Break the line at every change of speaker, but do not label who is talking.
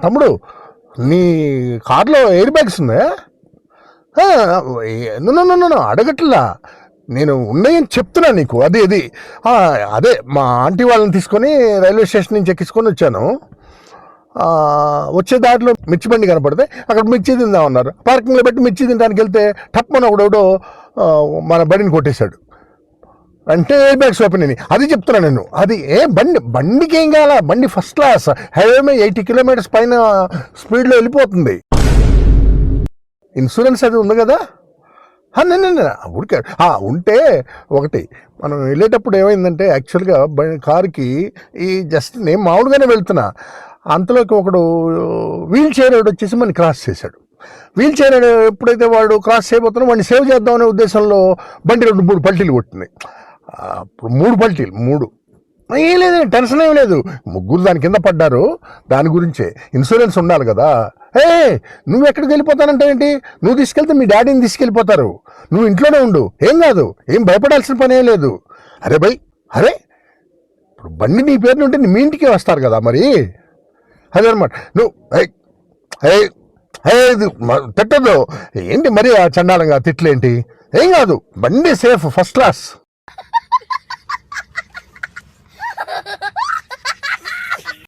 తమ్ముడు, నీ కార్లో ఎయిర్ బ్యాగ్స్ ఉన్నాయా? నన్ను అడగట్లా, నేను ఉన్నాయని చెప్తున్నా నీకు. అదే మా ఆంటీ వాళ్ళని తీసుకొని రైల్వే స్టేషన్ నుంచి ఎక్కించుకొని వచ్చాను. వచ్చే దారిలో మిర్చి బండి కనపడితే అక్కడ మిర్చి తిందామన్నారు. పార్కింగ్లో పెట్టి మిర్చి తినడానికి వెళ్తే టప్మని ఒకడెవడో మన బండిని కొట్టేశాడు. అంటే ఎయిర్ బ్యాగ్స్ ఓపెన్ అయినాయి. అది చెప్తున్నా నేను. అది బండికి ఏం కావాలా? బండి ఫస్ట్ క్లాస్, హైవే మీద 80 కిలోమీటర్స్ పైన స్పీడ్లో వెళ్ళిపోతుంది. ఇన్సూరెన్స్ అది ఉంది కదా. ఊరికే ఉంటే ఒకటి, మనం వెళ్ళేటప్పుడు ఏమైందంటే యాక్చువల్గా కారుకి జస్ట్ నేను మామూలుగానే వెళ్తున్నా, అంతలోకి ఒకడు వీల్ చైర్ వచ్చేసి మనని క్రాస్ చేశాడు. వీల్ చైర్ ఎప్పుడైతే వాడు క్రాస్ చేయబోతున్నా వాడిని సేవ్ చేద్దామనే ఉద్దేశంలో బండి 2-3 పల్టీలు కొట్టింది. 3 పల్టీలు 3. ఏం లేదు, టెన్షన్ ఏం లేదు. 3 దాని కింద పడ్డారు. దాని గురించే ఇన్సూరెన్స్ ఉండాలి కదా. నువ్వు ఎక్కడికి వెళ్ళిపోతానంటే ఏంటి? నువ్వు తీసుకెళ్తే మీ డాడీని తీసుకెళ్ళిపోతారు. నువ్వు ఇంట్లోనే ఉండు, ఏం కాదు, ఏం భయపడాల్సిన పని ఏం లేదు. ఇప్పుడు బండి నీ పేరుని ఉంటే మీ ఇంటికే వస్తారు కదా మరి. అదనమాట. నువ్వు తిట్టద్దు ఏంటి మరి ఆ చండాలంగా తిట్లేంటి? ఏం కాదు, బండి సేఫ్, ఫస్ట్ క్లాస్.